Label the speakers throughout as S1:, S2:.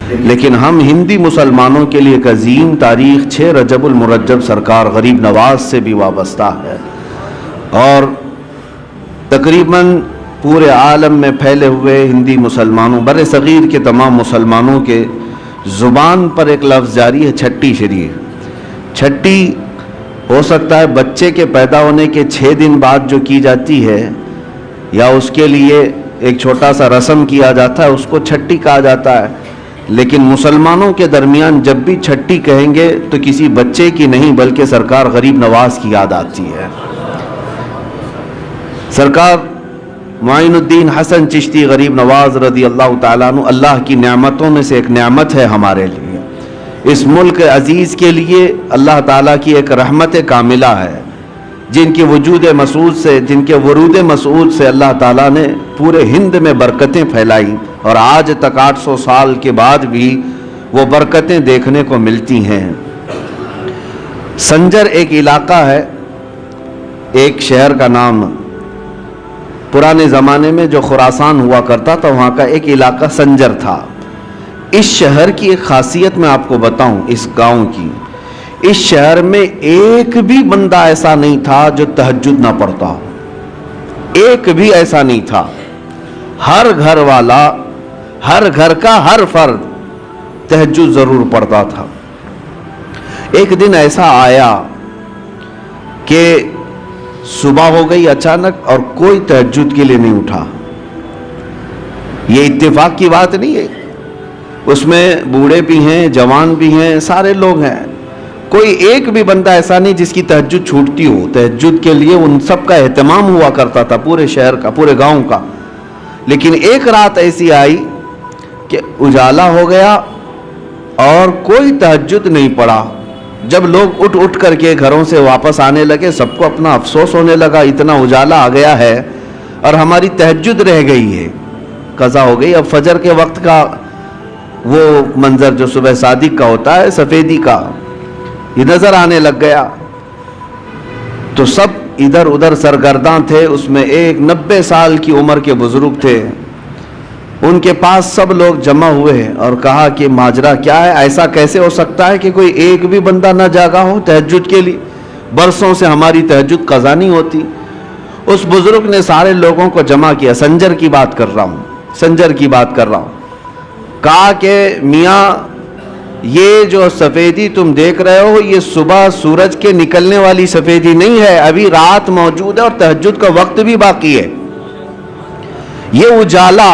S1: لیکن ہم ہندی مسلمانوں کے لیے ایک عظیم تاریخ 6 رجب المرجب سرکار غریب نواز سے بھی وابستہ ہے، اور تقریباً پورے عالم میں پھیلے ہوئے ہندی مسلمانوں، بر صغیر کے تمام مسلمانوں کے زبان پر ایک لفظ جاری ہے، چھٹی شریف۔ چھٹی ہو سکتا ہے بچے کے پیدا ہونے کے 6 دن بعد جو کی جاتی ہے، یا اس کے لیے ایک چھوٹا سا رسم کیا جاتا ہے، اس کو چھٹی کہا جاتا ہے، لیکن مسلمانوں کے درمیان جب بھی چھٹی کہیں گے تو کسی بچے کی نہیں بلکہ سرکار غریب نواز کی یاد آتی ہے۔ سرکار معین الدین حسن چشتی غریب نواز رضی اللہ تعالیٰ عنہ اللہ کی نعمتوں میں سے ایک نعمت ہے ہمارے لیے، اس ملک عزیز کے لیے اللہ تعالیٰ کی ایک رحمت کاملہ ہے، جن کے وجود مسعود سے، جن کے ورود مسعود سے اللہ تعالیٰ نے پورے ہند میں برکتیں پھیلائی، اور آج تک 800 سال کے بعد بھی وہ برکتیں دیکھنے کو ملتی ہیں۔ سنجر ایک علاقہ ہے، ایک شہر کا نام، پرانے زمانے میں جو خراسان ہوا کرتا تھا وہاں کا ایک علاقہ سنجر تھا۔ اس شہر کی ایک خاصیت میں آپ کو بتاؤں، اس گاؤں کی، اس شہر میں ایک بھی بندہ ایسا نہیں تھا جو تہجد نہ پڑھتا ہو، ایک بھی ایسا نہیں تھا۔ ہر گھر والا، ہر گھر کا ہر فرد تہجد ضرور پڑھتا تھا۔ ایک دن ایسا آیا کہ صبح ہو گئی اچانک اور کوئی تہجد کے لیے نہیں اٹھا۔ یہ اتفاق کی بات نہیں ہے، اس میں بوڑھے بھی ہیں، جوان بھی ہیں، سارے لوگ ہیں، کوئی ایک بھی بندہ ایسا نہیں جس کی تہجد چھوٹتی ہو۔ تہجد کے لیے ان سب کا اہتمام ہوا کرتا تھا، پورے شہر کا، پورے گاؤں کا۔ لیکن ایک رات ایسی آئی کہ اجالا ہو گیا اور کوئی تہجد نہیں پڑا۔ جب لوگ اٹھ کر کے گھروں سے واپس آنے لگے، سب کو اپنا افسوس ہونے لگا، اتنا اجالا آ گیا ہے اور ہماری تہجد رہ گئی ہے، قضا ہو گئی۔ اب فجر کے وقت کا وہ منظر جو صبح صادق کا ہوتا ہے، سفیدی کا، یہ نظر آنے لگ گیا، تو سب ادھر ادھر سرگرداں تھے۔ اس میں ایک 90 سال کی عمر کے بزرگ تھے، ان کے پاس سب لوگ جمع ہوئے اور کہا کہ ماجرا کیا ہے، ایسا کیسے ہو سکتا ہے کہ کوئی ایک بھی بندہ نہ جاگا ہو تہجد کے لیے، برسوں سے ہماری تہجد قضا نہیں ہوتی۔ اس بزرگ نے سارے لوگوں کو جمع کیا، سنجر کی بات کر رہا ہوں، سنجر کی بات کر رہا ہوں، کہا کہ میاں یہ جو سفیدی تم دیکھ رہے ہو، یہ صبح سورج کے نکلنے والی سفیدی نہیں ہے، ابھی رات موجود ہے اور تہجد کا وقت بھی باقی ہے۔ یہ اجالا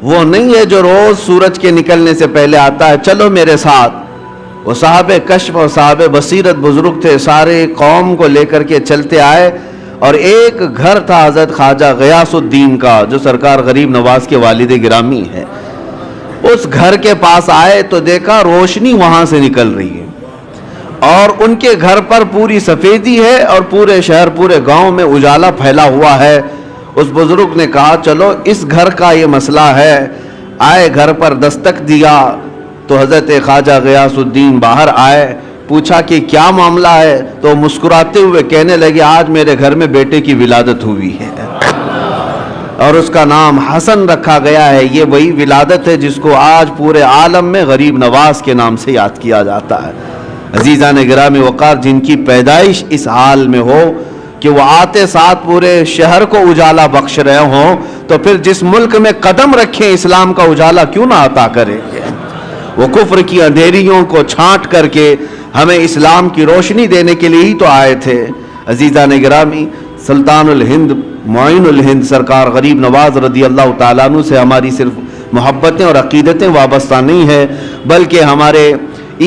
S1: وہ نہیں ہے جو روز سورج کے نکلنے سے پہلے آتا ہے، چلو میرے ساتھ۔ وہ صاحب کشف اور صاحب بصیرت بزرگ تھے، سارے قوم کو لے کر کے چلتے آئے، اور ایک گھر تھا حضرت خواجہ غیاث الدین کا جو سرکار غریب نواز کے والد گرامی ہے۔ اس گھر کے پاس آئے تو دیکھا روشنی وہاں سے نکل رہی ہے، اور ان کے گھر پر پوری سفیدی ہے اور پورے شہر، پورے گاؤں میں اجالا پھیلا ہوا ہے۔ اس بزرگ نے کہا چلو اس گھر کا یہ مسئلہ ہے، آئے گھر پر دستک دیا تو حضرت خواجہ غیاث الدین باہر آئے، پوچھا کہ کیا معاملہ ہے، تو مسکراتے ہوئے کہنے لگے آج میرے گھر میں بیٹے کی ولادت ہوئی ہے، اور اس کا نام حسن رکھا گیا ہے۔ یہ وہی ولادت ہے جس کو آج پورے عالم میں غریب نواز کے نام سے یاد کیا جاتا ہے۔ عزیزان گرامی وقار، جن کی پیدائش اس حال میں ہو کہ وہ آتے ساتھ پورے شہر کو اجالا بخش رہے ہوں، تو پھر جس ملک میں قدم رکھیں اسلام کا اجالا کیوں نہ عطا کرے گے۔ وہ کفر کی اندھیریوں کو چھانٹ کر کے ہمیں اسلام کی روشنی دینے کے لیے ہی تو آئے تھے۔ عزیزان گرامی، سلطان الہند معین الہند سرکار غریب نواز رضی اللہ تعالیٰ عنہ سے ہماری صرف محبتیں اور عقیدتیں وابستہ نہیں ہیں، بلکہ ہمارے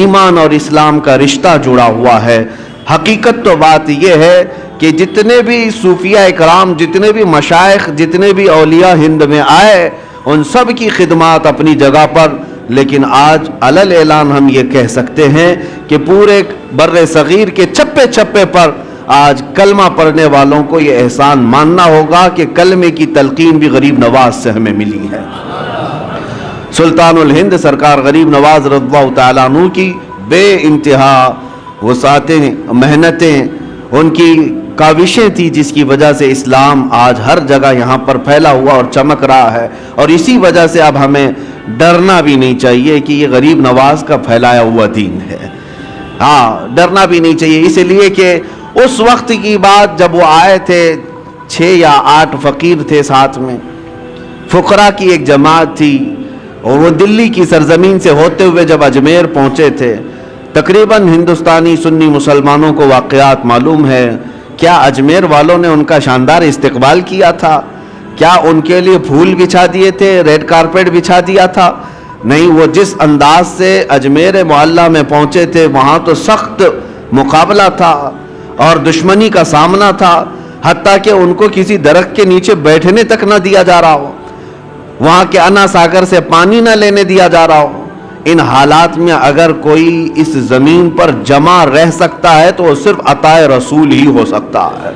S1: ایمان اور اسلام کا رشتہ جڑا ہوا ہے۔ حقیقت تو بات یہ ہے کہ جتنے بھی صوفیاء اکرام، جتنے بھی مشائخ، جتنے بھی اولیاء ہند میں آئے، ان سب کی خدمات اپنی جگہ پر، لیکن آج علل اعلان ہم یہ کہہ سکتے ہیں کہ پورے بر صغیر کے چپے چپے پر آج کلمہ پڑھنے والوں کو یہ احسان ماننا ہوگا کہ کلمے کی تلقین بھی غریب نواز سے ہمیں ملی ہے۔ سلطان الہند سرکار غریب نواز رضی اللہ تعالیٰ عنہ کی بے انتہا وسعتیں، محنتیں، ان کی کاوشیں تھی جس کی وجہ سے اسلام آج ہر جگہ یہاں پر پھیلا ہوا اور چمک رہا ہے، اور اسی وجہ سے اب ہمیں ڈرنا بھی نہیں چاہیے کہ یہ غریب نواز کا پھیلایا ہوا دین ہے. ہاں ڈرنا بھی نہیں چاہیے، اس لیے کہ اس وقت کی بات جب وہ آئے تھے 6 یا 8 فقیر تھے ساتھ میں، فقراء کی ایک جماعت تھی، اور وہ دلی کی سرزمین سے ہوتے ہوئے جب اجمیر پہنچے تھے، تقریباً ہندوستانی سنی مسلمانوں کو واقعات معلوم ہے. کیا اجمیر والوں نے ان کا شاندار استقبال کیا تھا؟ کیا ان کے لیے پھول بچھا دیے تھے، ریڈ کارپیٹ بچھا دیا تھا؟ نہیں، وہ جس انداز سے اجمیر معلیٰ میں پہنچے تھے وہاں تو سخت مقابلہ تھا اور دشمنی کا سامنا تھا، حتیٰ کہ ان کو کسی درخت کے نیچے بیٹھنے تک نہ دیا جا رہا ہو، وہاں کے انا ساگر سے پانی نہ لینے دیا جا رہا ہو. ان حالات میں اگر کوئی اس زمین پر جمع رہ سکتا ہے تو وہ صرف عطائے رسول ہی ہو سکتا ہے.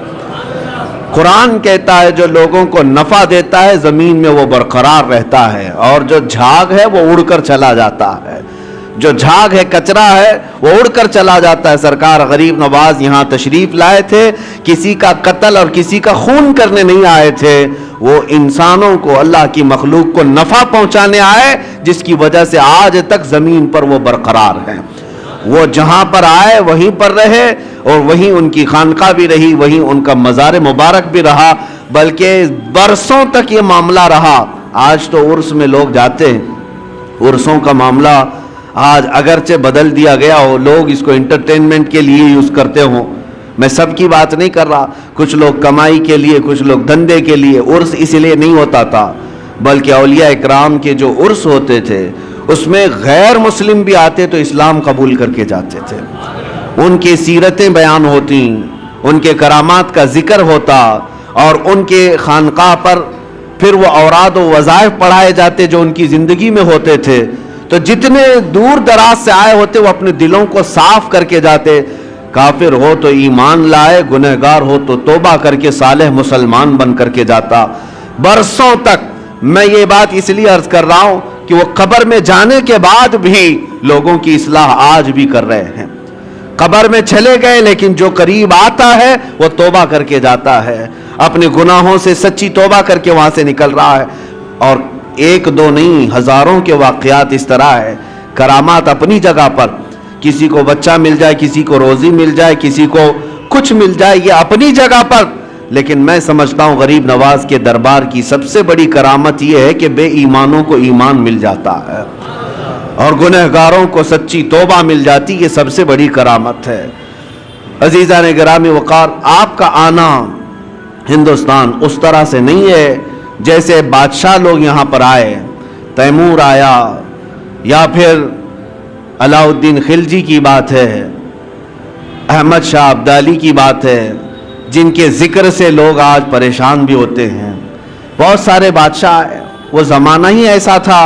S1: قرآن کہتا ہے جو لوگوں کو نفع دیتا ہے زمین میں وہ برقرار رہتا ہے، اور جو جھاگ ہے وہ اڑ کر چلا جاتا ہے. جو جھاگ ہے، کچرا ہے، وہ اڑ کر چلا جاتا ہے. سرکار غریب نواز یہاں تشریف لائے تھے، کسی کا قتل اور کسی کا خون کرنے نہیں آئے تھے، وہ انسانوں کو، اللہ کی مخلوق کو نفع پہنچانے آئے، جس کی وجہ سے آج تک زمین پر وہ برقرار ہیں. وہ جہاں پر آئے وہیں پر رہے، اور وہیں ان کی خانقاہ بھی رہی، وہیں ان کا مزار مبارک بھی رہا، بلکہ برسوں تک یہ معاملہ رہا. آج تو عرس میں لوگ جاتے ہیں، عرسوں کا معاملہ آج اگرچہ بدل دیا گیا ہو، لوگ اس کو انٹرٹینمنٹ کے لیے یوز کرتے ہوں، میں سب کی بات نہیں کر رہا، کچھ لوگ کمائی کے لیے، کچھ لوگ دھندے کے لیے. عرس اس لیے نہیں ہوتا تھا، بلکہ اولیاء اکرام کے جو عرس ہوتے تھے اس میں غیر مسلم بھی آتے تو اسلام قبول کر کے جاتے تھے. ان کی سیرتیں بیان ہوتی، ان کے کرامات کا ذکر ہوتا، اور ان کے خانقاہ پر پھر وہ اوراد و وظائف پڑھائے جاتے جو ان کی زندگی میں ہوتے تھے. تو جتنے دور دراز سے آئے ہوتے وہ اپنے دلوں کو صاف کر کے جاتے. کافر ہو تو ایمان لائے، گنہگار ہو تو توبہ کر کے صالح مسلمان بن کر کے جاتا. برسوں تک میں یہ بات اس لیے عرض کر رہا ہوں کہ وہ قبر میں جانے کے بعد بھی لوگوں کی اصلاح آج بھی کر رہے ہیں. قبر میں چلے گئے لیکن جو قریب آتا ہے وہ توبہ کر کے جاتا ہے، اپنے گناہوں سے سچی توبہ کر کے وہاں سے نکل رہا ہے. اور ایک دو نہیں، ہزاروں کے واقعات اس طرح ہے. کرامات اپنی جگہ پر، کسی کو بچہ مل جائے، کسی کو روزی مل جائے، کسی کو کچھ مل جائے، یہ اپنی جگہ پر. لیکن میں سمجھتا ہوں غریب نواز کے دربار کی سب سے بڑی کرامت یہ ہے کہ بے ایمانوں کو ایمان مل جاتا ہے اور گنہگاروں کو سچی توبہ مل جاتی. یہ سب سے بڑی کرامت ہے. عزیزان گرامی وقار، آپ کا آنا ہندوستان اس طرح سے نہیں ہے جیسے بادشاہ لوگ یہاں پر آئے. تیمور آیا یا پھر علاء الدین خلجی کی بات ہے، احمد شاہ ابدالی کی بات ہے، جن کے ذکر سے لوگ آج پریشان بھی ہوتے ہیں. بہت سارے بادشاہ آئے. وہ زمانہ ہی ایسا تھا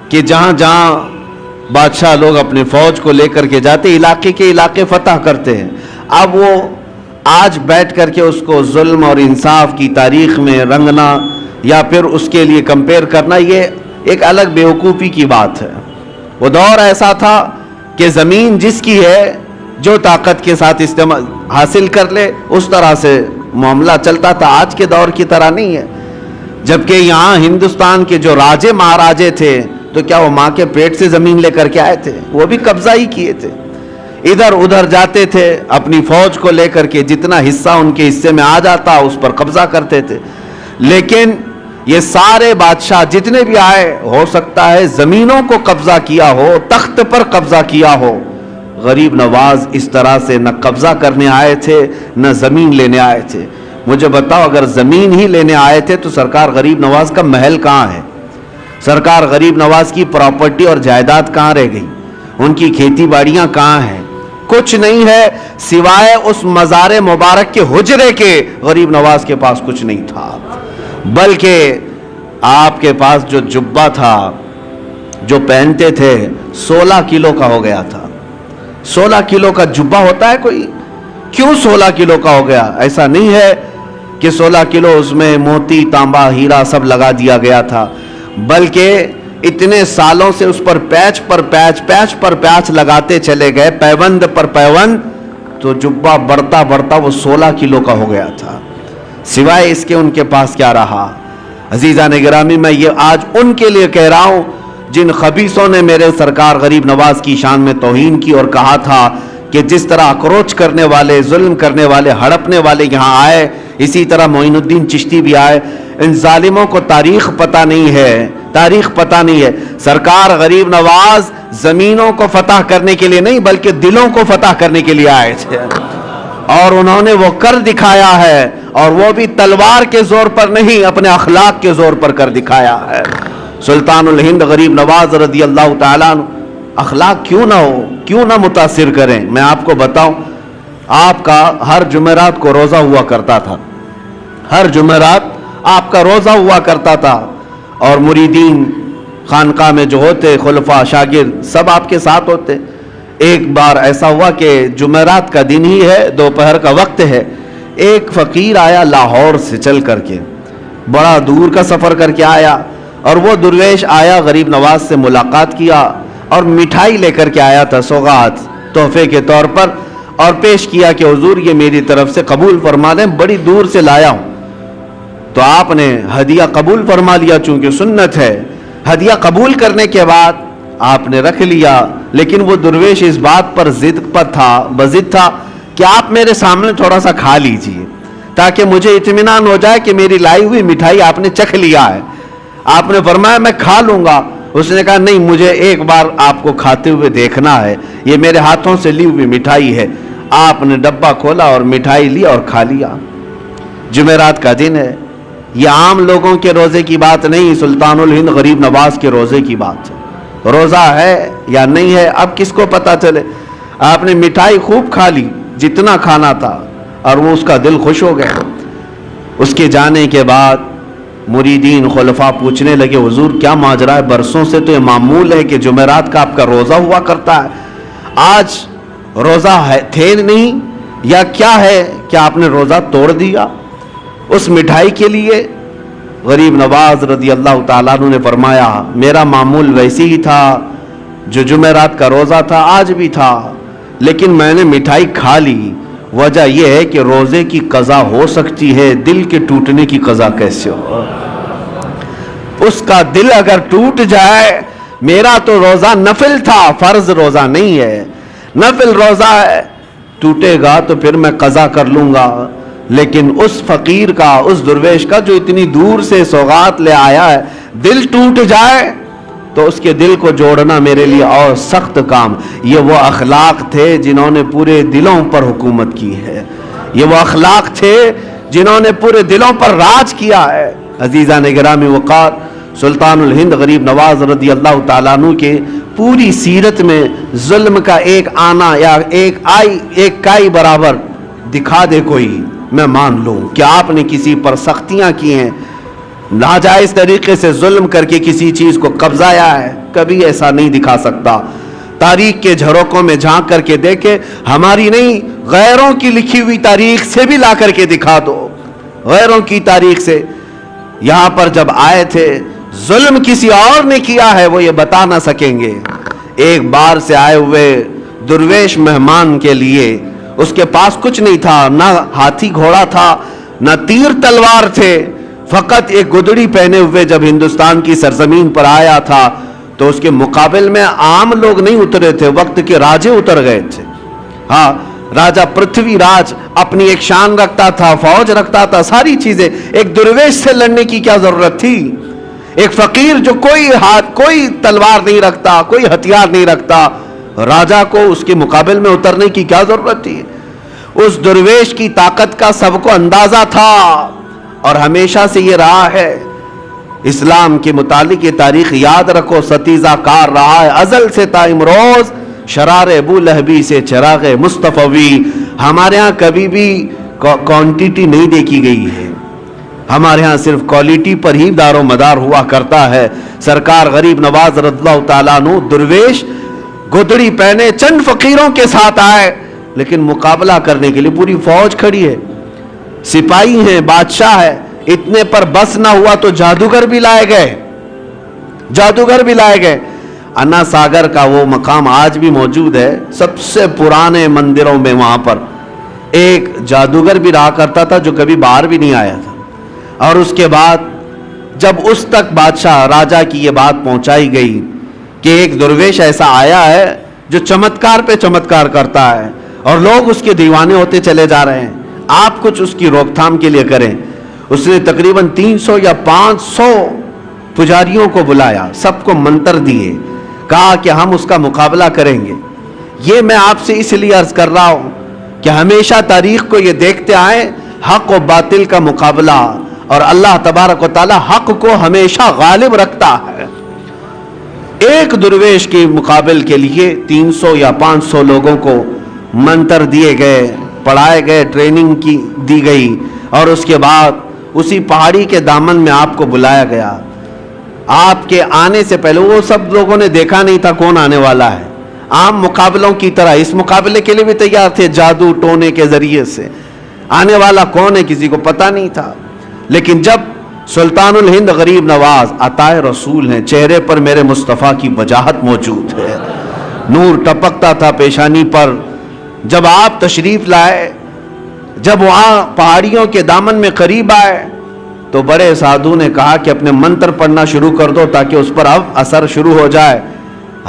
S1: کہ جہاں جہاں بادشاہ لوگ اپنے فوج کو لے کر کے جاتے، علاقے کے علاقے فتح کرتے ہیں. اب وہ آج بیٹھ کر کے اس کو ظلم اور انصاف کی تاریخ میں رنگنا یا پھر اس کے لیے کمپیئر کرنا، یہ ایک الگ بیوقوفی کی بات ہے. وہ دور ایسا تھا کہ زمین جس کی ہے جو طاقت کے ساتھ استعمال حاصل کر لے، اس طرح سے معاملہ چلتا تھا. آج کے دور کی طرح نہیں ہے. جبکہ یہاں ہندوستان کے جو راجے مہاراجے تھے تو کیا وہ ماں کے پیٹ سے زمین لے کر کے آئے تھے؟ وہ بھی قبضہ ہی کیے تھے. ادھر ادھر جاتے تھے اپنی فوج کو لے کر کے، جتنا حصہ ان کے حصے میں آ جاتا اس پر قبضہ کرتے تھے. لیکن یہ سارے بادشاہ جتنے بھی آئے، ہو سکتا ہے زمینوں کو قبضہ کیا ہو، تخت پر قبضہ کیا ہو. غریب نواز اس طرح سے نہ قبضہ کرنے آئے تھے نہ زمین لینے آئے تھے. مجھے بتاؤ، اگر زمین ہی لینے آئے تھے تو سرکار غریب نواز کا محل کہاں ہے؟ سرکار غریب نواز کی پراپرٹی اور جائیداد کہاں رہ گئی؟ ان کی کھیتی باڑیاں کہاں ہیں؟ کچھ نہیں ہے سوائے اس مزار مبارک کے حجرے کے. غریب نواز کے پاس کچھ نہیں تھا، بلکہ آپ کے پاس جو جبہ تھا جو پہنتے تھے 16 کلو کا ہو گیا تھا. 16 کلو کا جبہ ہوتا ہے کوئی؟ کیوں 16 کلو کا ہو گیا؟ ایسا نہیں ہے کہ 16 کلو اس میں موتی تانبا ہیرا سب لگا دیا گیا تھا، بلکہ اتنے سالوں سے اس پر پیچ پر پیچ لگاتے چلے گئے، پیوند پر پیوند، تو جبہ بڑھتا بڑھتا وہ 16 کلو کا ہو گیا تھا. سوائے اس کے ان کے پاس کیا رہا؟ عزیزان گرامی، میں یہ آج ان کے لیے کہہ رہا ہوں جن خبیثوں نے میرے سرکار غریب نواز کی شان میں توہین کی اور کہا تھا کہ جس طرح اکروچ کرنے والے، ظلم کرنے والے، ہڑپنے والے یہاں آئے، اسی طرح معین الدین چشتی بھی آئے۔ ان ظالموں کو تاریخ پتہ نہیں ہے، تاریخ پتہ نہیں ہے۔ سرکار غریب نواز زمینوں کو فتح کرنے کے لیے نہیں بلکہ دلوں کو فتح کرنے کے لیے آئے تھے، اور انہوں نے وہ کر دکھایا ہے، اور وہ بھی تلوار کے زور پر نہیں، اپنے اخلاق کے زور پر کر دکھایا ہے۔ سلطان الہند غریب نواز رضی اللہ تعالیٰ عنہ اخلاق کیوں نہ ہو، کیوں نہ متاثر کریں؟ میں آپ کو بتاؤں، آپ کا ہر جمعرات کو روزہ ہوا کرتا تھا، ہر جمعرات آپ کا روزہ ہوا کرتا تھا، اور مریدین خانقاہ میں جو ہوتے، خلفاء، شاگرد، سب آپ کے ساتھ ہوتے۔ ایک بار ایسا ہوا کہ جمعرات کا دن ہی ہے، دوپہر کا وقت ہے، ایک فقیر آیا لاہور سے چل کر کے، بڑا دور کا سفر کر کے آیا، اور وہ درویش آیا، غریب نواز سے ملاقات کیا اور مٹھائی لے کر کے آیا تھا، سوغات تحفے کے طور پر، اور پیش کیا کہ حضور یہ میری طرف سے قبول فرما دیں، بڑی دور سے لایا ہوں۔ تو آپ نے ہدیہ قبول فرما لیا، چونکہ سنت ہے۔ ہدیہ قبول کرنے کے بعد آپ نے رکھ لیا، لیکن وہ درویش اس بات پر بضد تھا کہ آپ میرے سامنے تھوڑا سا کھا لیجئے، تاکہ مجھے اطمینان ہو جائے کہ میری لائی ہوئی مٹھائی آپ نے چکھ لیا ہے۔ آپ نے فرمایا میں کھا لوں گا۔ اس نے کہا نہیں، مجھے ایک بار آپ کو کھاتے ہوئے دیکھنا ہے، یہ میرے ہاتھوں سے لی ہوئی مٹھائی ہے۔ آپ نے ڈبہ کھولا اور مٹھائی لی اور کھا لیا۔ جمعرات کا دن ہے، یہ عام لوگوں کے روزے کی بات نہیں، سلطان الہند غریب نواز کے روزے کی بات ہے۔ روزہ ہے یا نہیں ہے اب کس کو پتا چلے؟ آپ نے مٹھائی خوب کھا لی، جتنا کھانا تھا، اور وہ اس کا دل خوش ہو گیا۔ اس کے جانے کے بعد مریدین خلفاء پوچھنے لگے حضور کیا ماجرا ہے؟ برسوں سے تو یہ معمول ہے کہ جمعرات کا آپ کا روزہ ہوا کرتا ہے، آج روزہ تھے نہیں یا کیا ہے کہ آپ نے روزہ توڑ دیا اس مٹھائی کے لیے؟ غریب نواز رضی اللہ تعالیٰ عنہ نے فرمایا میرا معمول ویسی ہی تھا، جو جمعرات کا روزہ تھا آج بھی تھا، لیکن میں نے مٹھائی کھا لی۔ وجہ یہ ہے کہ روزے کی قضا ہو سکتی ہے، دل کے ٹوٹنے کی قضا کیسے ہو؟ اس کا دل اگر ٹوٹ جائے، میرا تو روزہ نفل تھا، فرض روزہ نہیں ہے، نفل روزہ ہے، ٹوٹے گا تو پھر میں قضا کر لوں گا۔ لیکن اس فقیر کا، اس درویش کا جو اتنی دور سے سوغات لے آیا ہے، دل ٹوٹ جائے تو اس کے دل کو جوڑنا میرے لیے اور سخت کام۔ یہ وہ اخلاق تھے جنہوں نے پورے دلوں پر حکومت کی ہے، یہ وہ اخلاق تھے جنہوں نے پورے دلوں پر راج کیا ہے۔ عزیزان گرامی وقار، سلطان الہند غریب نواز رضی اللہ تعالیٰ عنہ کے پوری سیرت میں ظلم کا ایک آنا یا ایک کائی برابر دکھا دے کوئی، میں مان لوں کہ آپ نے کسی پر سختیاں کی ہیں، ناجائز طریقے سے ظلم کر کے کسی چیز کو قبضایا ہے، کبھی ایسا نہیں دکھا سکتا۔ تاریخ کے جھروکوں میں جھانک کر کے دیکھے، ہماری نہیں غیروں کی لکھی ہوئی تاریخ سے بھی لا کر کے دکھا دو، غیروں کی تاریخ سے۔ یہاں پر جب آئے تھے ظلم کسی اور نے کیا ہے وہ یہ بتا نہ سکیں گے۔ ایک بار سے آئے ہوئے درویش مہمان کے لیے اس کے پاس کچھ نہیں تھا، نہ ہاتھی گھوڑا تھا، نہ تیر تلوار تھے، فقط ایک گدڑی پہنے ہوئے جب ہندوستان کی سرزمین پر آیا تھا تو اس کے مقابل میں عام لوگ نہیں اترے تھے، وقت کے راجے اتر گئے تھے۔ ہاں، راجہ پرتھوی راج اپنی ایک شان رکھتا تھا، فوج رکھتا تھا، ساری چیزیں، ایک درویش سے لڑنے کی کیا ضرورت تھی؟ ایک فقیر جو کوئی تلوار نہیں رکھتا، کوئی ہتھیار نہیں رکھتا، راجہ کو اس کے مقابل میں اترنے کی کیا ضرورت تھی؟ اس درویش کی طاقت کا سب کو اندازہ تھا، اور ہمیشہ سے یہ رہا ہے۔ اسلام کے متعلق یہ تاریخ یاد رکھو، ستیزہ کار رہا ہے ازل سے تا امروز، شرار ابو لہبی سے چراغ مصطفی۔ ہمارے ہاں کبھی بھی کوانٹیٹی نہیں دیکھی گئی ہے، ہمارے ہاں صرف کوالٹی پر ہی دار و مدار ہوا کرتا ہے۔ سرکار غریب نواز رضی اللہ تعالیٰ عنہ درویش گدڑی پہنے چند فقیروں کے ساتھ آئے، لیکن مقابلہ کرنے کے لیے پوری فوج کھڑی ہے، سپاہی ہیں، بادشاہ ہے۔ اتنے پر بس نہ ہوا تو جادوگر بھی لائے گئے۔ انا ساگر کا وہ مقام آج بھی موجود ہے، سب سے پرانے مندروں میں وہاں پر ایک جادوگر بھی رہا کرتا تھا جو کبھی باہر بھی نہیں آیا تھا۔ اور اس کے بعد جب اس تک بادشاہ راجہ کی یہ بات پہنچائی گئی کہ ایک درویش ایسا آیا ہے جو چمتکار پہ چمتکار کرتا ہے اور لوگ اس کے دیوانے ہوتے چلے جا رہے ہیں، آپ کچھ اس کی روک تھام کے لیے کریں۔ اس نے تقریباً 300 یا 500 پجاریوں کو بلایا، سب کو منتر دیے، کہا کہ ہم اس کا مقابلہ کریں گے۔ یہ میں آپ سے اس لیے عرض کر رہا ہوں کہ ہمیشہ تاریخ کو یہ دیکھتے آئیں حق و باطل کا مقابلہ، اور اللہ تبارک و تعالی حق کو ہمیشہ غالب رکھتا ہے۔ ایک درویش کے مقابل کے لیے 300 یا 500 لوگوں کو منتر دیے گئے، پڑھائے گئے، ٹریننگ کی دی گئی، اور اس کے بعد اسی پہاڑی کے دامن میں آپ کو بلایا گیا۔ آپ کے آنے سے پہلے وہ سب لوگوں نے دیکھا نہیں تھا کون آنے والا ہے، عام مقابلوں کی طرح اس مقابلے کے لیے بھی تیار تھے، جادو ٹونے کے ذریعے سے آنے والا کون ہے کسی کو پتہ نہیں تھا۔ لیکن جب سلطان الہند غریب نواز عطائے رسول ہیں، چہرے پر میرے مصطفیٰ کی وجاہت موجود ہے، نور ٹپکتا تھا پیشانی پر، جب آپ تشریف لائے، جب وہاں پہاڑیوں کے دامن میں قریب آئے تو بڑے سادھو نے کہا کہ اپنے منتر پڑھنا شروع کر دو تاکہ اس پر اب اثر شروع ہو جائے۔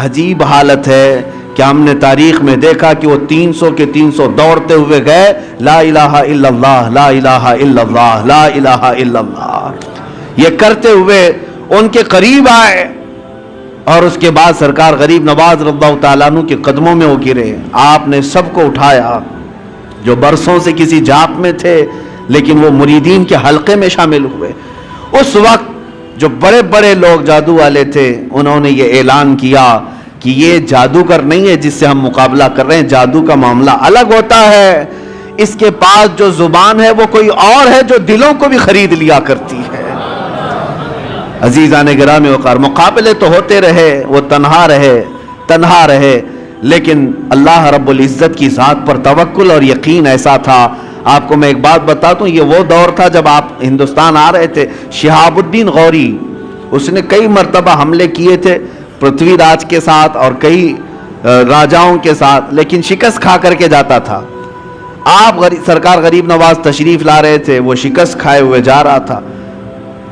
S1: عجیب حالت ہے کہ ہم نے تاریخ میں دیکھا کہ وہ 300 کے 300 دوڑتے ہوئے گئے، لا الہ الا اللہ، لا الہ الا اللہ، لا الہ الا اللہ، یہ کرتے ہوئے ان کے قریب آئے، اور اس کے بعد سرکار غریب نواز رضی اللہ تعالیٰ عنہ کے قدموں میں وہ گرے۔ آپ نے سب کو اٹھایا جو برسوں سے کسی جاپ میں تھے لیکن وہ مریدین کے حلقے میں شامل ہوئے۔ اس وقت جو بڑے بڑے لوگ جادو والے تھے انہوں نے یہ اعلان کیا کہ یہ جادوگر نہیں ہے جس سے ہم مقابلہ کر رہے ہیں، جادو کا معاملہ الگ ہوتا ہے، اس کے پاس جو زبان ہے وہ کوئی اور ہے جو دلوں کو بھی خرید لیا کرتی ہے۔ عزیزان گرامی وقار، مقابلے تو ہوتے رہے، وہ تنہا رہے، لیکن اللہ رب العزت کی ذات پر توکل اور یقین ایسا تھا۔ آپ کو میں ایک بات بتاتا ہوں، یہ وہ دور تھا جب آپ ہندوستان آ رہے تھے، شہاب الدین غوری اس نے کئی مرتبہ حملے کیے تھے پرتھوی راج کے ساتھ اور کئی راجاؤں کے ساتھ، لیکن شکست کھا کر کے جاتا تھا۔ آپ سرکار غریب نواز تشریف لا رہے تھے، وہ شکست کھائے ہوئے جا رہا تھا،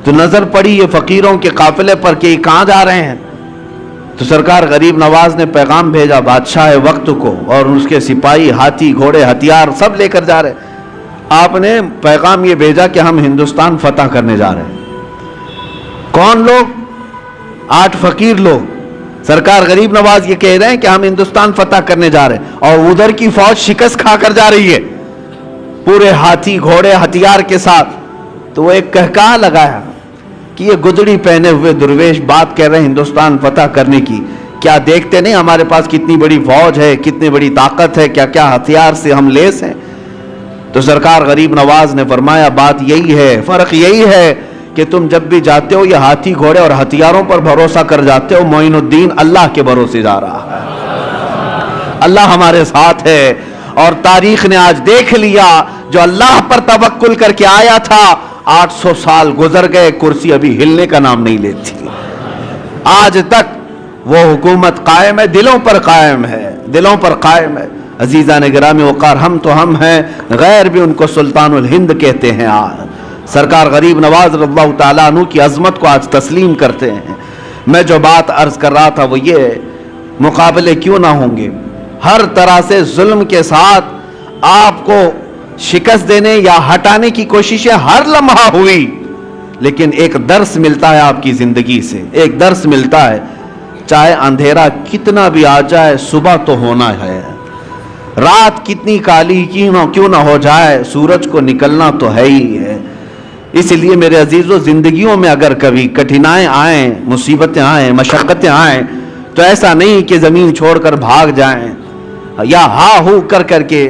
S1: تو نظر پڑی یہ فقیروں کے قافلے پر کہ یہ کہاں جا رہے ہیں، تو سرکار غریب نواز نے پیغام بھیجا بادشاہ وقت کو، اور اس کے سپاہی ہاتھی گھوڑے ہتھیار سب لے کر جا رہے۔ آپ نے پیغام یہ بھیجا کہ ہم ہندوستان فتح کرنے جا رہے ہیں۔ کون لوگ؟ 8 فقیر لوگ۔ سرکار غریب نواز یہ کہہ رہے ہیں کہ ہم ہندوستان فتح کرنے جا رہے ہیں، اور ادھر کی فوج شکست کھا کر جا رہی ہے پورے ہاتھی گھوڑے ہتھیار کے ساتھ۔ تو وہ ایک کہکہا لگایا کہ یہ گدڑی پہنے ہوئے درویش بات کہہ رہے ہیں ہندوستان فتح کرنے کی، کیا دیکھتے نہیں ہمارے پاس کتنی بڑی فوج ہے، کتنی بڑی طاقت ہے، کیا کیا ہتھیار سے ہم لیس ہیں۔ تو سرکار غریب نواز نے فرمایا بات یہی ہے، فرق یہی ہے کہ تم جب بھی جاتے ہو یہ ہاتھی گھوڑے اور ہتھیاروں پر بھروسہ کر جاتے ہو، معین الدین اللہ کے بھروسے جا رہا ہے، اللہ ہمارے ساتھ ہے۔ اور تاریخ نے آج دیکھ لیا جو اللہ پر توکل کر کے آیا تھا، 800 سال گزر گئے، کرسی ابھی ہلنے کا نام نہیں لیتی، آج تک وہ حکومت قائم ہے، دلوں پر قائم ہے، دلوں پر قائم ہے۔ عزیزان گرامی وقار، ہم تو ہم ہیں، غیر بھی ان کو سلطان الہند کہتے ہیں۔ سرکار غریب نواز رضی اللہ تعالیٰ عنہ کی عظمت کو آج تسلیم کرتے ہیں۔ میں جو بات عرض کر رہا تھا وہ یہ، مقابلے کیوں نہ ہوں گے، ہر طرح سے ظلم کے ساتھ آپ کو شکست دینے یا ہٹانے کی کوششیں ہر لمحہ ہوئی، لیکن ایک درس ملتا ہے آپ کی زندگی سے، ایک درس ملتا ہے، چاہے اندھیرا کتنا بھی آ جائے صبح تو ہونا ہے، رات کتنی کالی کیوں نہ ہو جائے سورج کو نکلنا تو ہے ہی ہے۔ اس لیے میرے عزیزو، زندگیوں میں اگر کبھی کٹھنائیں آئیں، مصیبتیں آئیں، مشقتیں آئیں، تو ایسا نہیں کہ زمین چھوڑ کر بھاگ جائیں یا ہا ہو کر کے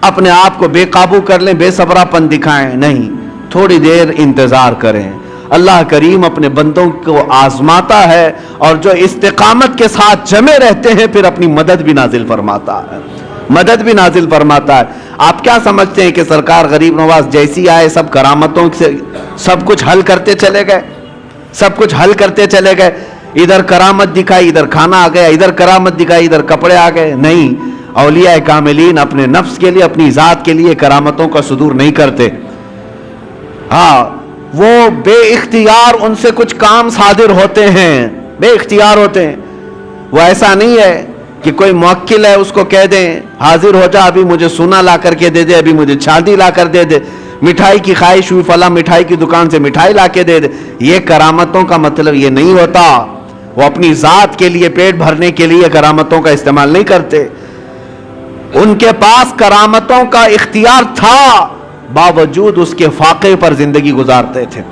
S1: اپنے آپ کو بے قابو کر لیں، بے صبرا پن دکھائیں، نہیں، تھوڑی دیر انتظار کریں۔ اللہ کریم اپنے بندوں کو آزماتا ہے، اور جو استقامت کے ساتھ جمے رہتے ہیں پھر اپنی مدد بھی نازل فرماتا ہے، مدد بھی نازل فرماتا ہے۔ آپ کیا سمجھتے ہیں کہ سرکار غریب نواز جیسی آئے سب کرامتوں سے سب کچھ حل کرتے چلے گئے، سب کچھ حل کرتے چلے گئے، ادھر کرامت دکھائی ادھر کھانا آ گیا، ادھر کرامت دکھائی ادھر کپڑے آ گئے؟ نہیں، اولیاء کاملین اپنے نفس کے لیے، اپنی ذات کے لیے کرامتوں کا صدور نہیں کرتے، ہاں وہ بے اختیار ان سے کچھ کام صادر ہوتے ہیں، بے اختیار ہوتے ہیں۔ وہ ایسا نہیں ہے کہ کوئی موکل ہے اس کو کہہ دیں حاضر ہو جا، ابھی مجھے سونا لا کر کے دے دے، ابھی مجھے چاندی لا کر دے دے، مٹھائی کی خواہش ہوئی فلاں مٹھائی کی دکان سے مٹھائی لا کے دے دے۔ یہ کرامتوں کا مطلب یہ نہیں ہوتا، وہ اپنی ذات کے لیے پیٹ بھرنے کے لیے کرامتوں کا استعمال نہیں کرتے۔ ان کے پاس کرامتوں کا اختیار تھا، باوجود اس کے فاقے پر زندگی گزارتے تھے،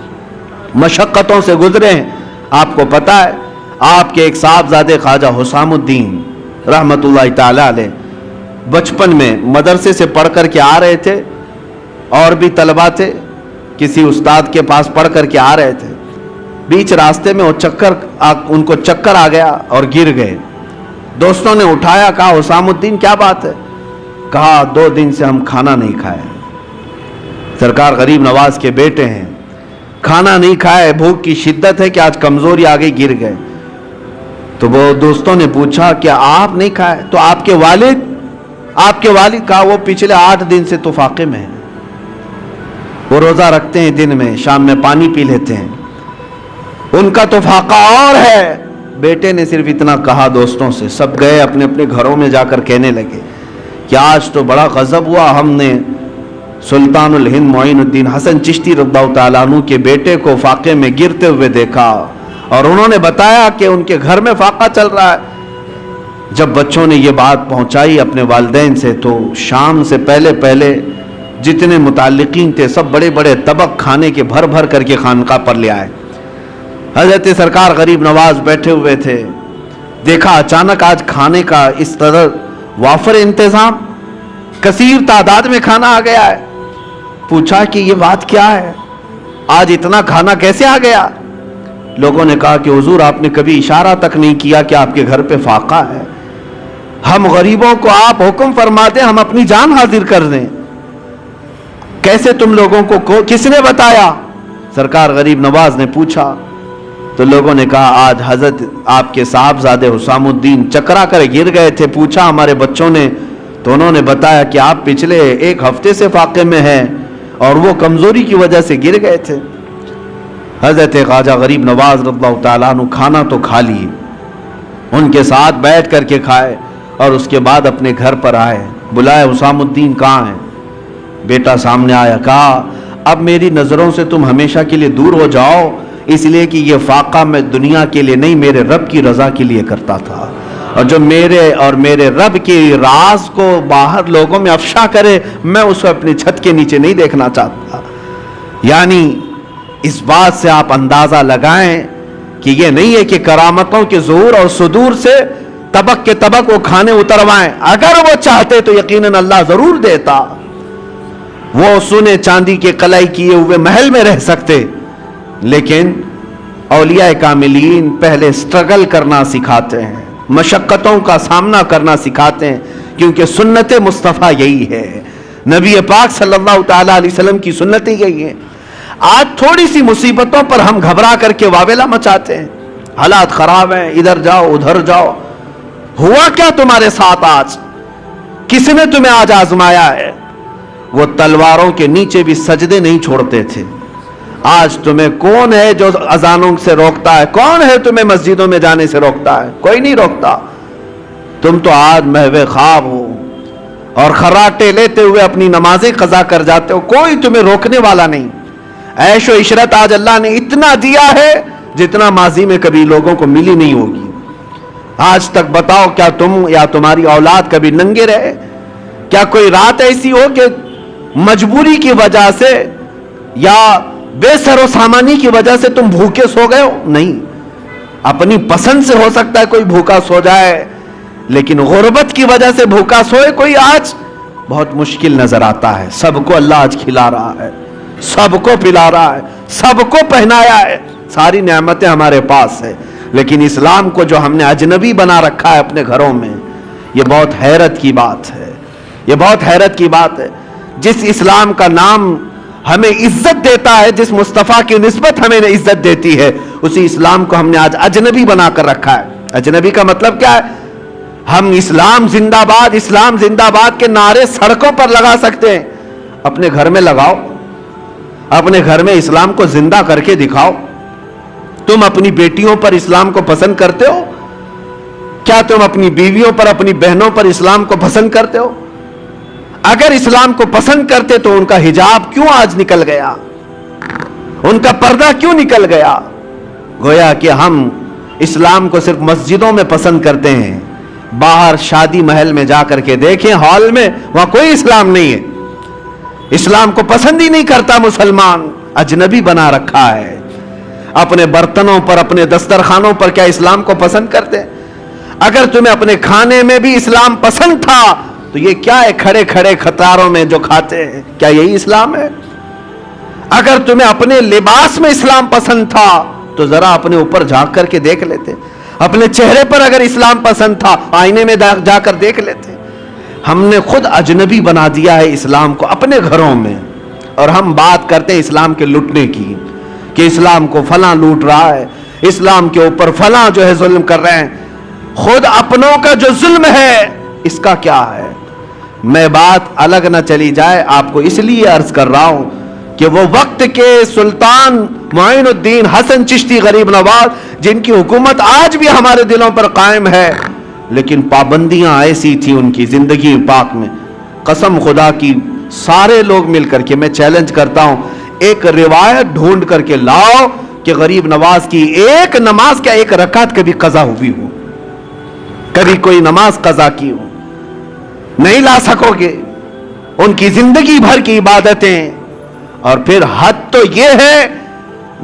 S1: مشقتوں سے گزرے ہیں۔ آپ کو پتا ہے آپ کے ایک صاحبزادے خواجہ حسام الدین رحمت اللہ تعالی علیہ بچپن میں مدرسے سے پڑھ کر کے آ رہے تھے، اور بھی طلبہ تھے، کسی استاد کے پاس پڑھ کر کے آ رہے تھے، بیچ راستے میں ان کو چکر آ گیا اور گر گئے۔ دوستوں نے اٹھایا، کہا حسام الدین کیا بات ہے؟ کہا 2 دن سے ہم کھانا نہیں کھائے، سرکار غریب نواز کے بیٹے ہیں، کھانا نہیں کھائے، بھوک کی شدت ہے کہ آج کمزوری آ گئی، گر گئے۔ تو وہ دوستوں نے پوچھا کیا آپ نہیں کھائے؟ تو آپ کے والد کہا وہ پچھلے 8 دن سے تو فاقے میں ہیں، وہ روزہ رکھتے ہیں، دن میں شام میں پانی پی لیتے ہیں، ان کا تو فاقہ اور ہے۔ بیٹے نے صرف اتنا کہا دوستوں سے، سب گئے اپنے اپنے گھروں میں جا کر کہنے لگے کہ آج تو بڑا غضب ہوا، ہم نے سلطان الہند معین الدین حسن چشتی رضی اللہ تعالیٰ عنہ کے بیٹے کو فاقے میں گرتے ہوئے دیکھا، اور انہوں نے بتایا کہ ان کے گھر میں فاقہ چل رہا ہے۔ جب بچوں نے یہ بات پہنچائی اپنے والدین سے، تو شام سے پہلے جتنے متعلقین تھے سب بڑے بڑے طبق کھانے کے بھر بھر کر کے خانقاہ پر لے آئے۔ حضرت سرکار غریب نواز بیٹھے ہوئے تھے، دیکھا اچانک آج کھانے کا اس طرح وافر انتظام، کثیر تعداد میں کھانا آ گیا ہے۔ پوچھا کہ یہ بات کیا ہے، آج اتنا کھانا کیسے آ گیا؟ لوگوں نے کہا کہ حضور آپ نے کبھی اشارہ تک نہیں کیا کہ آپ کے گھر پہ فاقہ ہے، ہم غریبوں کو آپ حکم فرما دیں ہم اپنی جان حاضر کر دیں، کیسے تم لوگوں کو کس نے بتایا؟ سرکار غریب نواز نے پوچھا تو لوگوں نے کہا آج حضرت آپ کے صاحبزادے حسام الدین چکرا کر گر گئے تھے، پوچھا ہمارے بچوں نے تو انہوں نے بتایا کہ آپ پچھلے 1 ہفتے سے فاقے میں ہیں اور وہ کمزوری کی وجہ سے گر گئے تھے۔ حضرت خواجہ غریب نواز رضی اللہ تعالیٰ عنہ کھانا تو کھا لیے، ان کے ساتھ بیٹھ کر کے کھائے، اور اس کے بعد اپنے گھر پر آئے، بلائے حسام الدین کہاں ہیں؟ بیٹا سامنے آیا، کہا اب میری نظروں سے تم ہمیشہ کے لیے دور ہو جاؤ، اس لیے کہ یہ فاقہ میں دنیا کے لیے نہیں میرے رب کی رضا کے لیے کرتا تھا، اور جو میرے اور میرے رب کے راز کو باہر لوگوں میں افشا کرے میں اس کو اپنی چھت کے نیچے نہیں دیکھنا چاہتا۔ یعنی اس بات سے آپ اندازہ لگائیں کہ یہ نہیں ہے کہ کرامتوں کے ظہور اور صدور سے طبق کے طبق وہ کھانے اتروائیں، اگر وہ چاہتے تو یقیناً اللہ ضرور دیتا، وہ سونے چاندی کے قلعے کیے ہوئے محل میں رہ سکتے، لیکن اولیاء کاملین پہلے سٹرگل کرنا سکھاتے ہیں، مشقتوں کا سامنا کرنا سکھاتے ہیں، کیونکہ سنت مصطفیٰ یہی ہے، نبی پاک صلی اللہ تعالیٰ علیہ وسلم کی سنت یہی ہے۔ آج تھوڑی سی مصیبتوں پر ہم گھبرا کر کے واویلا مچاتے ہیں، حالات خراب ہیں، ادھر جاؤ ادھر جاؤ۔ ہوا کیا تمہارے ساتھ آج؟ کس نے تمہیں آج آزمایا ہے؟ وہ تلواروں کے نیچے بھی سجدے نہیں چھوڑتے تھے، آج تمہیں کون ہے جو اذانوں سے روکتا ہے؟ کون ہے تمہیں مسجدوں میں جانے سے روکتا ہے؟ کوئی نہیں روکتا۔ تم تو آج محو خواب ہو اور خراٹے لیتے ہوئے اپنی نمازیں قضا کر جاتے ہو، کوئی تمہیں روکنے والا نہیں۔ عیش و عشرت آج اللہ نے اتنا دیا ہے جتنا ماضی میں کبھی لوگوں کو ملی نہیں ہوگی۔ آج تک بتاؤ کیا تم یا تمہاری اولاد کبھی ننگے رہے؟ کیا کوئی رات ایسی ہو کہ مجبوری کی وجہ سے یا بے سر و سامانی کی وجہ سے تم بھوکے سو گئے ہو؟ نہیں، اپنی پسند سے ہو سکتا ہے کوئی بھوکا سو جائے، لیکن غربت کی وجہ سے بھوکا سوئے کوئی آج بہت مشکل نظر آتا ہے۔ سب کو اللہ آج کھلا رہا ہے، سب کو پلا رہا ہے، سب کو پہنایا ہے، ساری نعمتیں ہمارے پاس ہے، لیکن اسلام کو جو ہم نے اجنبی بنا رکھا ہے اپنے گھروں میں، یہ بہت حیرت کی بات ہے، یہ بہت حیرت کی بات ہے۔ جس اسلام کا نام ہمیں عزت دیتا ہے، جس مصطفیٰ کی نسبت ہمیں عزت دیتی ہے، اسی اسلام کو ہم نے آج اجنبی بنا کر رکھا ہے۔ اجنبی کا مطلب کیا ہے؟ ہم اسلام زندہ باد کے نعرے سڑکوں پر لگا سکتے ہیں، اپنے گھر میں لگاؤ، اپنے گھر میں اسلام کو زندہ کر کے دکھاؤ۔ تم اپنی بیٹیوں پر اسلام کو پسند کرتے ہو؟ کیا کیا تم اپنی بیویوں پر اپنی بہنوں پر اسلام کو پسند کرتے ہو؟ اگر اسلام کو پسند کرتے تو ان کا حجاب کیوں آج نکل گیا؟ ان کا پردہ کیوں نکل گیا؟ گویا کہ ہم اسلام کو صرف مسجدوں میں پسند کرتے ہیں، باہر شادی محل میں جا کر کے دیکھیں، ہال میں، وہاں کوئی اسلام نہیں ہے۔ اسلام کو پسند ہی نہیں کرتا مسلمان، اجنبی بنا رکھا ہے۔ اپنے برتنوں پر، اپنے دسترخوانوں پر کیا اسلام کو پسند کرتے؟ اگر تمہیں اپنے کھانے میں بھی اسلام پسند تھا تو یہ کیا ہے کھڑے کھڑے قطاروں میں جو کھاتے ہیں؟ کیا یہی اسلام ہے؟ اگر تمہیں اپنے لباس میں اسلام پسند تھا تو ذرا اپنے اوپر جھانک کر کے دیکھ لیتے۔ اپنے چہرے پر اگر اسلام پسند تھا آئینے میں جا کر دیکھ لیتے۔ ہم نے خود اجنبی بنا دیا ہے اسلام کو اپنے گھروں میں، اور ہم بات کرتے ہیں اسلام کے لٹنے کی کہ اسلام کو فلاں لوٹ رہا ہے، اسلام کے اوپر فلاں جو ہے ظلم کر رہے ہیں۔ خود اپنوں کا جو ظلم ہے اس کا کیا ہے؟ میں بات الگ نہ چلی جائے، آپ کو اس لیے عرض کر رہا ہوں کہ وہ وقت کے سلطان معین الدین حسن چشتی غریب نواز، جن کی حکومت آج بھی ہمارے دلوں پر قائم ہے، لیکن پابندیاں ایسی تھی ان کی زندگی پاک میں، قسم خدا کی سارے لوگ مل کر کے میں چیلنج کرتا ہوں، ایک روایت ڈھونڈ کر کے لاؤ کہ غریب نواز کی ایک نماز کیا ایک رکعت کبھی قضا ہوئی ہو، کبھی کوئی نماز قضا کی ہو، نہیں لا سکو گے۔ ان کی زندگی بھر کی عبادتیں، اور پھر حد تو یہ ہے،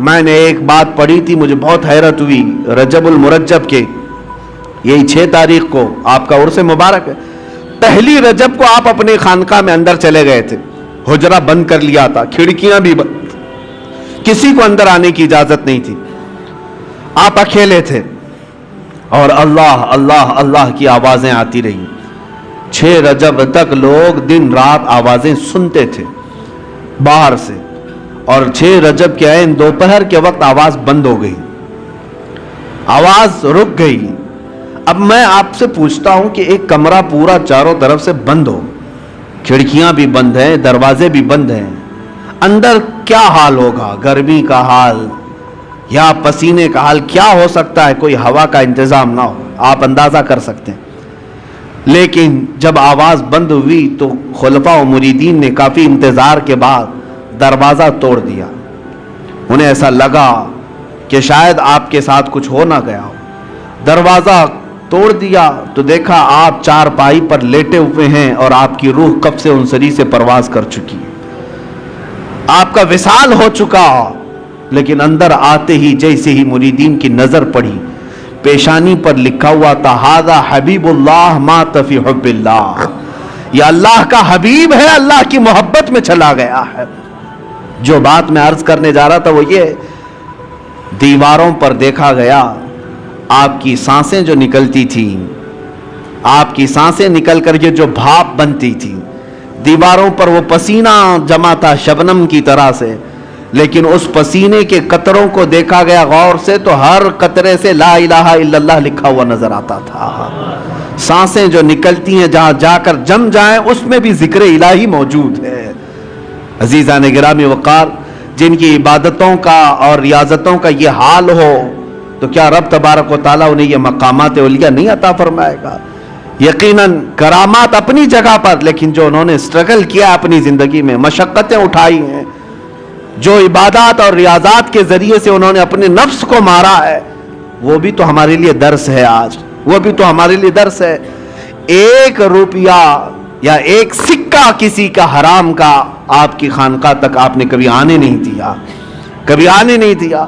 S1: میں نے ایک بات پڑھی تھی مجھے بہت حیرت ہوئی، رجب المرجب کے یہی 6 تاریخ کو آپ کا عرس مبارک ہے، پہلی رجب کو آپ اپنے خانقاہ میں اندر چلے گئے تھے، حجرہ بند کر لیا تھا، کھڑکیاں بھی بند، کسی کو اندر آنے کی اجازت نہیں تھی، آپ اکیلے تھے، اور اللہ اللہ اللہ کی آوازیں آتی رہی۔ 6 رجب تک لوگ دن رات آوازیں سنتے تھے باہر سے، اور 6 رجب کے عین دوپہر کے وقت آواز بند ہو گئی، آواز رک گئی۔ اب میں آپ سے پوچھتا ہوں کہ ایک کمرہ پورا چاروں طرف سے بند ہو، کھڑکیاں بھی بند ہیں، دروازے بھی بند ہیں، اندر کیا حال ہوگا؟ گرمی کا حال یا پسینے کا حال کیا ہو سکتا ہے؟ کوئی ہوا کا انتظام نہ ہو، آپ اندازہ کر سکتے ہیں۔ لیکن جب آواز بند ہوئی تو خلفاء و مریدین نے کافی انتظار کے بعد دروازہ توڑ دیا۔ انہیں ایسا لگا کہ شاید آپ کے ساتھ کچھ ہو نہ گیا ہو، دروازہ توڑ دیا تو دیکھا آپ چارپائی پر لیٹے ہوئے ہیں، اور آپ کی روح کب سے انصری سے پرواز کر چکی ہے، آپ کا وصال ہو چکا۔ لیکن اندر آتے ہی جیسے ہی مریدین کی نظر پڑی، پیشانی پر لکھا ہوا تھا ھذا حبیب اللہ مات فی حب اللہ، یہ اللہ کا حبیب ہے، اللہ کی محبت میں چلا گیا ہے۔ جو بات میں عرض کرنے جا رہا تھا وہ یہ، دیواروں پر دیکھا گیا آپ کی سانسیں جو نکلتی تھیں، آپ کی سانسیں نکل کر کے جو بھاپ بنتی تھی، دیواروں پر وہ پسینہ جمع تھا شبنم کی طرح سے، لیکن اس پسینے کے قطروں کو دیکھا گیا غور سے تو ہر قطرے سے لا الہ الا اللہ لکھا ہوا نظر آتا تھا۔ سانسیں جو نکلتی ہیں جہاں جا کر جم جائیں اس میں بھی ذکر الہی موجود ہے۔ عزیزان گرامی وقار، جن کی عبادتوں کا اور ریاضتوں کا یہ حال ہو تو کیا رب تبارک و تعالیٰ انہیں یہ مقامات علیہ نہیں عطا فرمائے گا؟ یقیناً کرامات اپنی جگہ پر، لیکن جو انہوں نے سٹرگل کیا اپنی زندگی میں، مشقتیں اٹھائی ہیں، جو عبادات اور ریاضات کے ذریعے سے انہوں نے اپنے نفس کو مارا ہے، وہ بھی تو ہمارے لیے درس ہے آج، وہ بھی تو ہمارے لیے درس ہے۔ 1 روپیہ یا 1 سکہ کسی کا حرام کا آپ کی خانقاہ تک آپ نے کبھی آنے نہیں دیا، کبھی آنے نہیں دیا،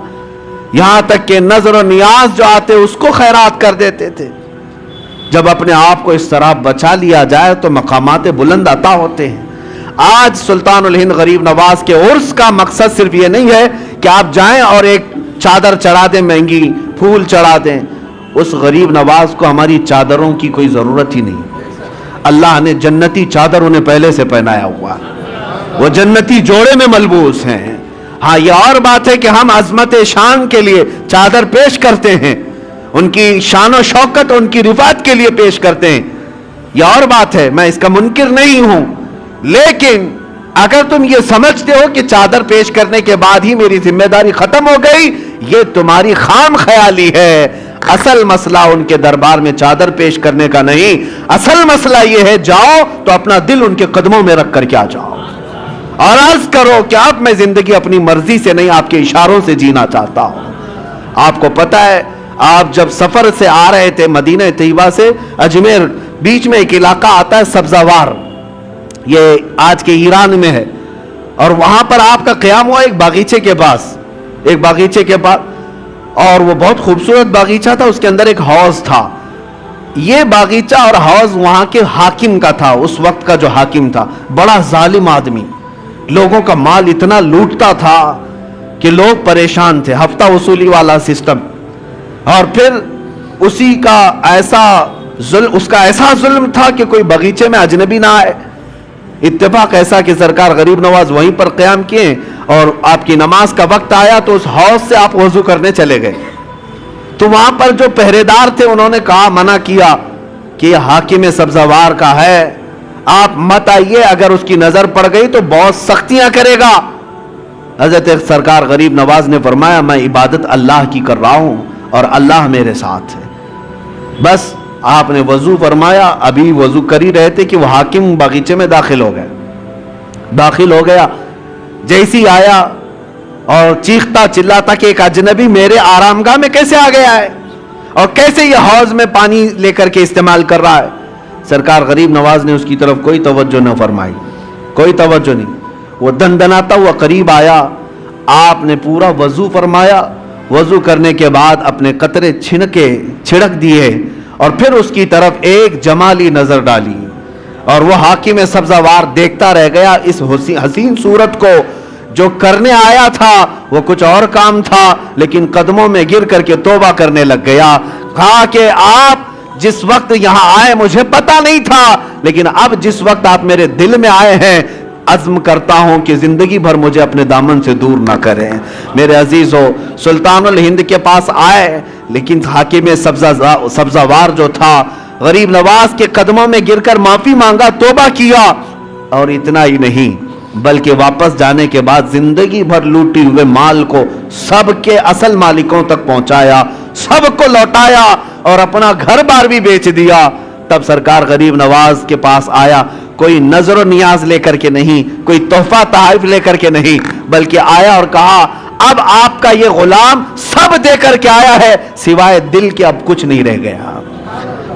S1: یہاں تک کہ نظر و نیاز جو آتے اس کو خیرات کر دیتے تھے۔ جب اپنے آپ کو اس طرح بچا لیا جائے تو مقامات بلند عطا ہوتے ہیں۔ آج سلطان الہند غریب نواز کے عرس کا مقصد صرف یہ نہیں ہے کہ آپ جائیں اور ایک چادر چڑھا دیں، مہنگی پھول چڑھا دیں، اس غریب نواز کو ہماری چادروں کی کوئی ضرورت ہی نہیں، اللہ نے جنتی چادر انہیں پہلے سے پہنایا ہوا، وہ جنتی جوڑے میں ملبوس ہیں۔ ہاں یہ اور بات ہے کہ ہم عظمت شان کے لیے چادر پیش کرتے ہیں، ان کی شان و شوکت ان کی رفعت کے لیے پیش کرتے ہیں، یہ اور بات ہے، میں اس کا منکر نہیں ہوں، لیکن اگر تم یہ سمجھتے ہو کہ چادر پیش کرنے کے بعد ہی میری ذمہ داری ختم ہو گئی، یہ تمہاری خام خیالی ہے۔ اصل مسئلہ ان کے دربار میں چادر پیش کرنے کا نہیں، اصل مسئلہ یہ ہے جاؤ تو اپنا دل ان کے قدموں میں رکھ کر کے آ جاؤ اور عرض کرو کہ اب میں زندگی اپنی مرضی سے نہیں، آپ کے اشاروں سے جینا چاہتا ہوں۔ آپ کو پتہ ہے آپ جب سفر سے آ رہے تھے مدینہ طیبہ سے اجمیر، بیچ میں ایک علاقہ آتا ہے سبزوار، یہ آج کے ایران میں ہے، اور وہاں پر آپ کا قیام ہوا ایک باغیچے کے پاس، اور وہ بہت خوبصورت باغیچہ تھا، اس کے اندر ایک حوض تھا۔ یہ باغیچہ اور حوض وہاں کے حاکم کا تھا، اس وقت کا جو حاکم تھا، بڑا ظالم آدمی، لوگوں کا مال اتنا لوٹتا تھا کہ لوگ پریشان تھے، ہفتہ وصولی والا سسٹم، اور پھر اس کا ایسا ظلم تھا کہ کوئی باغیچے میں اجنبی نہ آئے۔ اتفاق ایسا کہ سرکار غریب نواز وہیں پر قیام کیے، اور آپ کی نماز کا وقت آیا تو اس حوض سے آپ وضو کرنے چلے گئے، تو وہاں پر جو پہرے دار تھے انہوں نے کہا، منع کیا کہ یہ حاکم سبزوار کا ہے، آپ مت آئیے، اگر اس کی نظر پڑ گئی تو بہت سختیاں کرے گا۔ حضرت سرکار غریب نواز نے فرمایا، میں عبادت اللہ کی کر رہا ہوں اور اللہ میرے ساتھ ہے۔ بس آپ نے وضو فرمایا، ابھی وضو کر ہی رہے تھے کہ وہ حاکم باغیچے میں داخل ہو گیا، جیسی آیا اور چیختا چلاتا کہ ایک اجنبی میرے آرامگاہ میں کیسے آ گیا ہے اور کیسے یہ حوض میں پانی لے کر کے استعمال کر رہا ہے۔ سرکار غریب نواز نے اس کی طرف کوئی توجہ نہ فرمائی، کوئی توجہ نہیں، وہ دندناتا ہوا قریب آیا، آپ نے پورا وضو فرمایا، وضو کرنے کے بعد اپنے قطرے چھڑک دیے اور پھر اس کی طرف ایک جمالی نظر ڈالی، اور وہ حاکم سبزوار دیکھتا رہ گیا اس حسین صورت کو۔ جو کرنے آیا تھا وہ کچھ اور کام تھا، لیکن قدموں میں گر کر کے توبہ کرنے لگ گیا۔ کہا کہ آپ جس وقت یہاں آئے مجھے پتا نہیں تھا، لیکن اب جس وقت آپ میرے دل میں آئے ہیں، عزم کرتا ہوں کہ زندگی بھر مجھے اپنے دامن سے دور نہ کریں۔ میرے عزیزو، سلطان الہند کے پاس آئے، لیکن حاکم سبزوار جو تھا غریب نواز کے قدموں میں گر کر معافی مانگا، توبہ کیا، اور اتنا ہی نہیں بلکہ واپس جانے کے بعد زندگی بھر لوٹی ہوئے مال کو سب کے اصل مالکوں تک پہنچایا، سب کو لوٹایا اور اپنا گھر بار بھی بیچ دیا۔ تب سرکار غریب نواز کے پاس آیا، کوئی نظر و نیاز لے کر کے نہیں، کوئی تحفہ تحائف لے کر کے نہیں، بلکہ آیا اور کہا، اب آپ کا یہ غلام سب دے کر کے آیا ہے، سوائے دل کے اب کچھ نہیں رہ گیا،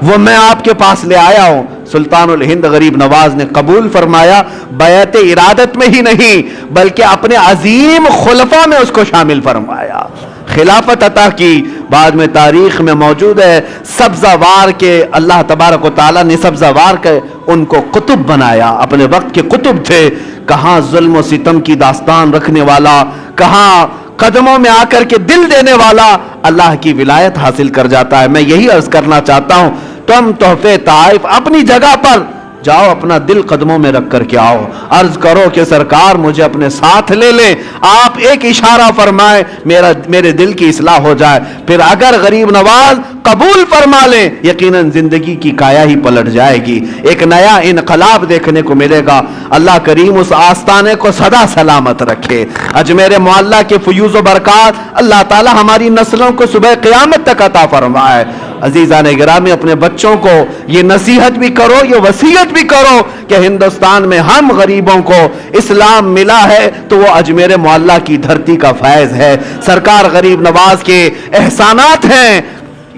S1: وہ میں آپ کے پاس لے آیا ہوں۔ سلطان الہند غریب نواز نے قبول فرمایا، بیعت ارادت میں ہی نہیں بلکہ اپنے عظیم خلفاء میں اس کو شامل فرمایا، خلافت عطا کی۔ بعد میں تاریخ میں موجود ہے، سبزوار کے اللہ تبارک و تعالیٰ نے سبزوار کے ان کو قطب بنایا، اپنے وقت کے قطب تھے۔ کہاں ظلم و ستم کی داستان رکھنے والا، کہاں قدموں میں آ کر کے دل دینے والا اللہ کی ولایت حاصل کر جاتا ہے۔ میں یہی عرض کرنا چاہتا ہوں، تم تحفے تحائف اپنی جگہ پر جاؤ، اپنا دل قدموں میں رکھ کر کے آؤ، عرض کرو کہ سرکار مجھے اپنے ساتھ لے لیں، آپ ایک اشارہ فرمائیں میرے دل کی اصلاح ہو جائے۔ پھر اگر غریب نواز قبول فرما لیں، یقیناً زندگی کی کایا ہی پلٹ جائے گی، ایک نیا انقلاب دیکھنے کو ملے گا۔ اللہ کریم اس آستانے کو سدا سلامت رکھے۔ اجمیر معلیٰ کے فیوز و برکات اللہ تعالی ہماری نسلوں کو صبح قیامت تک عطا فرمائے۔ عزیزان گرامی، اپنے بچوں کو یہ نصیحت بھی کرو، یہ وصیت بھی کرو کہ ہندوستان میں ہم غریبوں کو اسلام ملا ہے تو وہ اجمیر معلیٰ کی دھرتی کا فیض ہے، سرکار غریب نواز کے احسانات ہیں۔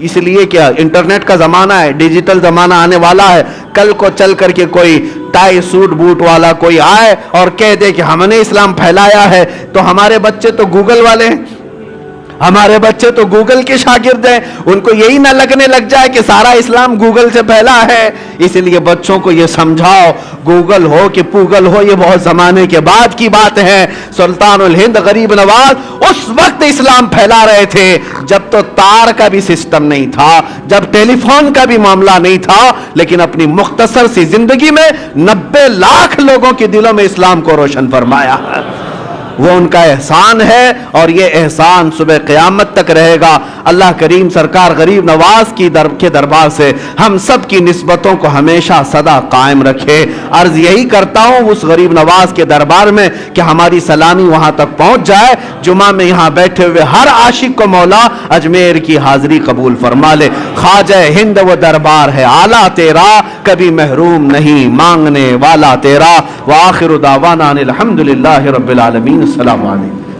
S1: اس لیے کہ انٹرنیٹ کا زمانہ ہے، ڈیجیٹل زمانہ آنے والا ہے، کل کو چل کر کے کوئی ٹائی سوٹ بوٹ والا کوئی آئے اور کہہ دے کہ ہم نے اسلام پھیلایا ہے، تو ہمارے بچے تو گوگل والے ہیں، ہمارے بچے تو گوگل کے شاگرد ہیں، ان کو یہی نہ لگنے لگ جائے کہ سارا اسلام گوگل سے پھیلا ہے۔ اس لیے بچوں کو یہ سمجھاؤ، گوگل ہو کہ پوگل ہو، یہ بہت زمانے کے بعد کی بات ہے۔ سلطان الہند غریب نواز اس وقت اسلام پھیلا رہے تھے جب تو تار کا بھی سسٹم نہیں تھا، جب ٹیلی فون کا بھی معاملہ نہیں تھا، لیکن اپنی مختصر سی زندگی میں 90 لاکھ لوگوں کے دلوں میں اسلام کو روشن فرمایا۔ وہ ان کا احسان ہے اور یہ احسان صبح قیامت تک رہے گا۔ اللہ کریم سرکار غریب نواز کے دربار سے ہم سب کی نسبتوں کو ہمیشہ صدا قائم رکھے۔ عرض یہی کرتا ہوں اس غریب نواز کے دربار میں کہ ہماری سلامی وہاں تک پہنچ جائے جمعہ میں یہاں بیٹھے ہوئے ہر عاشق کو مولا اجمیر کی حاضری قبول فرما لے. خواجہ ہند و دربار ہے آلہ تیرا, کبھی محروم نہیں مانگنے والا تیرا. وآخر دعوانا الحمدللہ رب العالمین. السلام علیکم.